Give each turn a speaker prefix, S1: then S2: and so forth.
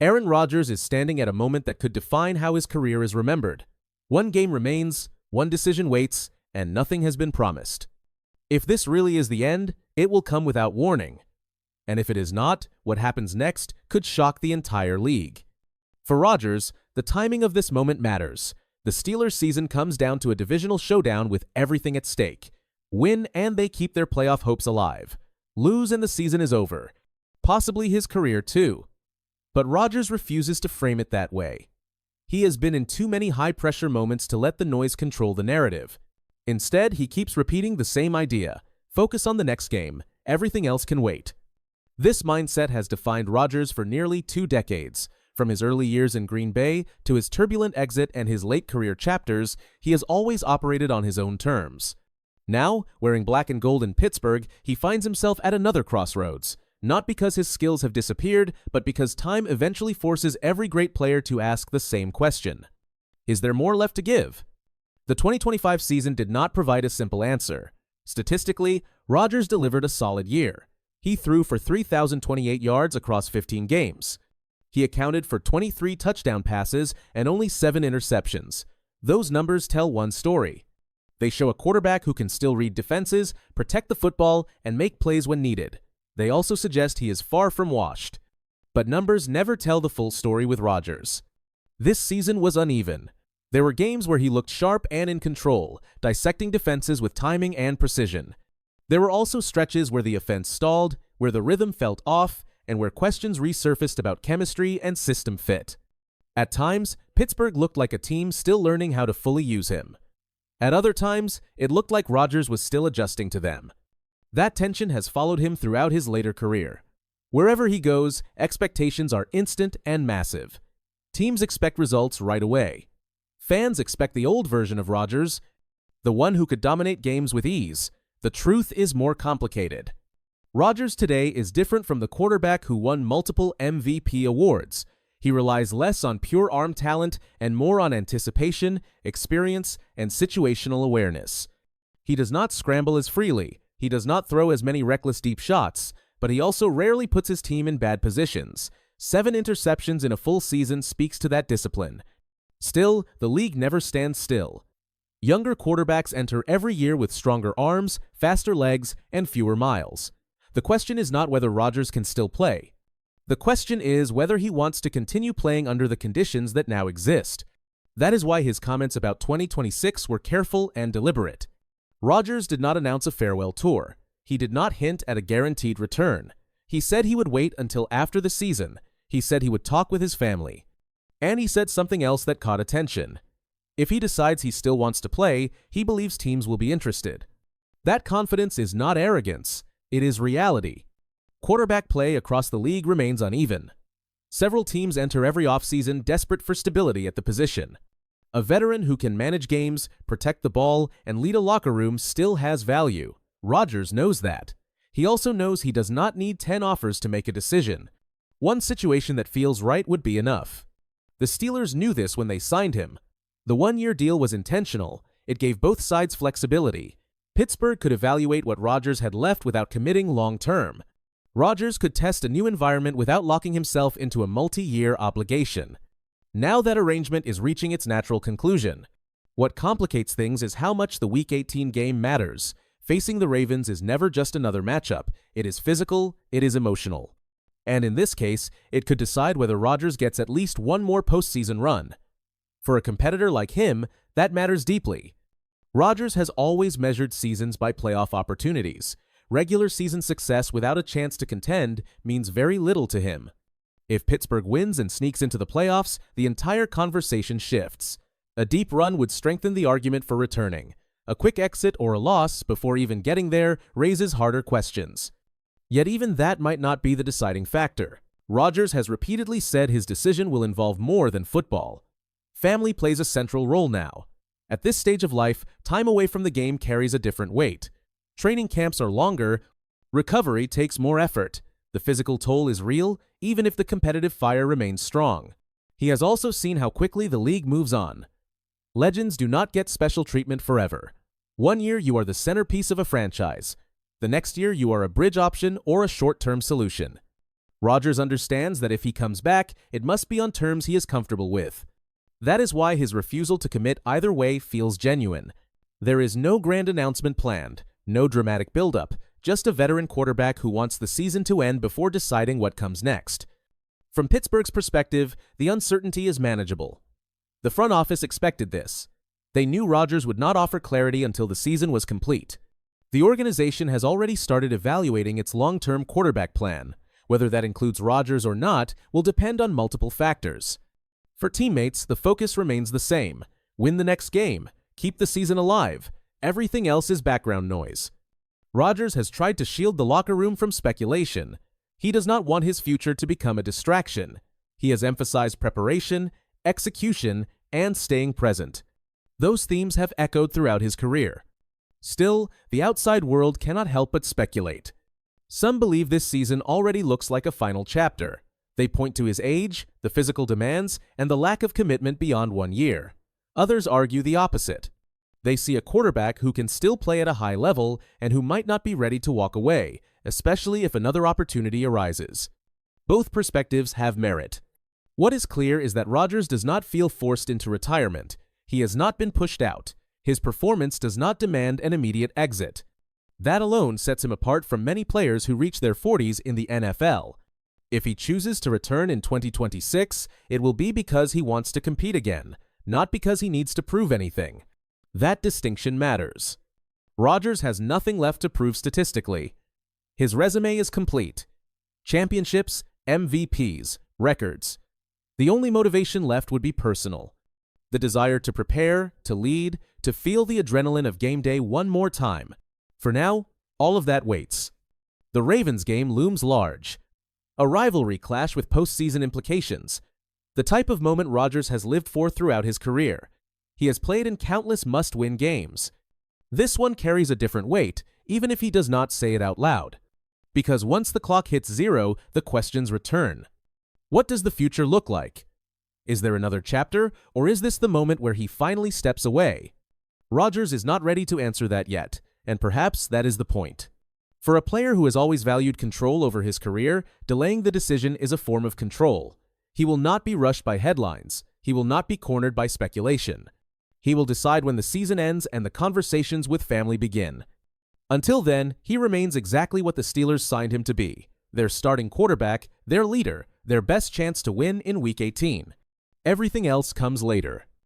S1: Aaron Rodgers is standing at a moment that could define how his career is remembered. One game remains, one decision waits, and nothing has been promised. If this really is the end, it will come without warning. And if it is not, what happens next could shock the entire league. For Rodgers, the timing of this moment matters. The Steelers' season comes down to a divisional showdown with everything at stake. Win and they keep their playoff hopes alive. Lose and the season is over. Possibly his career too. But Rodgers refuses to frame it that way. He has been in too many high-pressure moments to let the noise control the narrative. Instead, he keeps repeating the same idea. Focus on the next game. Everything else can wait. This mindset has defined Rodgers for nearly 2 decades. From his early years in Green Bay to his turbulent exit and his late career chapters, he has always operated on his own terms. Now, wearing black and gold in Pittsburgh, he finds himself at another crossroads. Not because his skills have disappeared, but because time eventually forces every great player to ask the same question. Is there more left to give? The 2025 season did not provide a simple answer. Statistically, Rodgers delivered a solid year. He threw for 3,028 yards across 15 games. He accounted for 23 touchdown passes and only 7 interceptions. Those numbers tell one story. They show a quarterback who can still read defenses, protect the football, and make plays when needed. They also suggest he is far from washed. But numbers never tell the full story with Rodgers. This season was uneven. There were games where he looked sharp and in control, dissecting defenses with timing and precision. There were also stretches where the offense stalled, where the rhythm felt off, and where questions resurfaced about chemistry and system fit. At times, Pittsburgh looked like a team still learning how to fully use him. At other times, it looked like Rodgers was still adjusting to them. That tension has followed him throughout his later career. Wherever he goes, expectations are instant and massive. Teams expect results right away. Fans expect the old version of Rodgers, the one who could dominate games with ease. The truth is more complicated. Rodgers today is different from the quarterback who won multiple MVP awards. He relies less on pure arm talent and more on anticipation, experience, and situational awareness. He does not scramble as freely. He does not throw as many reckless deep shots, but he also rarely puts his team in bad positions. 7 interceptions in a full season speaks to that discipline. Still, the league never stands still. Younger quarterbacks enter every year with stronger arms, faster legs, and fewer miles. The question is not whether Rodgers can still play. The question is whether he wants to continue playing under the conditions that now exist. That is why his comments about 2026 were careful and deliberate. Rodgers did not announce a farewell tour. He did not hint at a guaranteed return. He said he would wait until after the season. He said he would talk with his family. And he said something else that caught attention. If he decides he still wants to play, he believes teams will be interested. That confidence is not arrogance. It is reality. Quarterback play across the league remains uneven. Several teams enter every offseason desperate for stability at the position. A veteran who can manage games, protect the ball, and lead a locker room still has value. Rodgers knows that. He also knows he does not need 10 offers to make a decision. One situation that feels right would be enough. The Steelers knew this when they signed him. The one-year deal was intentional. It gave both sides flexibility. Pittsburgh could evaluate what Rodgers had left without committing long-term. Rodgers could test a new environment without locking himself into a multi-year obligation. Now that arrangement is reaching its natural conclusion. What complicates things is how much the Week 18 game matters. Facing the Ravens is never just another matchup. It is physical, it is emotional. And in this case, it could decide whether Rodgers gets at least one more postseason run. For a competitor like him, that matters deeply. Rodgers has always measured seasons by playoff opportunities. Regular season success without a chance to contend means very little to him. If Pittsburgh wins and sneaks into the playoffs, the entire conversation shifts. A deep run would strengthen the argument for returning. A quick exit or a loss before even getting there raises harder questions. Yet even that might not be the deciding factor. Rodgers has repeatedly said his decision will involve more than football. Family plays a central role now. At this stage of life, time away from the game carries a different weight. Training camps are longer, recovery takes more effort. The physical toll is real, even if the competitive fire remains strong. He has also seen how quickly the league moves on. Legends do not get special treatment forever. One year you are the centerpiece of a franchise. The next year you are a bridge option or a short-term solution. Rodgers understands that if he comes back, it must be on terms he is comfortable with. That is why his refusal to commit either way feels genuine. There is no grand announcement planned, no dramatic buildup, just a veteran quarterback who wants the season to end before deciding what comes next. From Pittsburgh's perspective, the uncertainty is manageable. The front office expected this. They knew Rodgers would not offer clarity until the season was complete. The organization has already started evaluating its long-term quarterback plan. Whether that includes Rodgers or not will depend on multiple factors. For teammates, the focus remains the same. Win the next game. Keep the season alive. Everything else is background noise. Rodgers has tried to shield the locker room from speculation. He does not want his future to become a distraction. He has emphasized preparation, execution, and staying present. Those themes have echoed throughout his career. Still, the outside world cannot help but speculate. Some believe this season already looks like a final chapter. They point to his age, the physical demands, and the lack of commitment beyond 1 year. Others argue the opposite. They see a quarterback who can still play at a high level and who might not be ready to walk away, especially if another opportunity arises. Both perspectives have merit. What is clear is that Rodgers does not feel forced into retirement. He has not been pushed out. His performance does not demand an immediate exit. That alone sets him apart from many players who reach their 40s in the NFL. If he chooses to return in 2026, it will be because he wants to compete again, not because he needs to prove anything. That distinction matters. Rodgers has nothing left to prove statistically. His resume is complete. Championships, MVPs, records. The only motivation left would be personal. The desire to prepare, to lead, to feel the adrenaline of game day one more time. For now, all of that waits. The Ravens game looms large. A rivalry clash with postseason implications. The type of moment Rodgers has lived for throughout his career. He has played in countless must-win games. This one carries a different weight, even if he does not say it out loud. Because once the clock hits 0, the questions return. What does the future look like? Is there another chapter, or is this the moment where he finally steps away? Rodgers is not ready to answer that yet, and perhaps that is the point. For a player who has always valued control over his career, delaying the decision is a form of control. He will not be rushed by headlines. He will not be cornered by speculation. He will decide when the season ends and the conversations with family begin. Until then, he remains exactly what the Steelers signed him to be: their starting quarterback, their leader, their best chance to win in Week 18. Everything else comes later.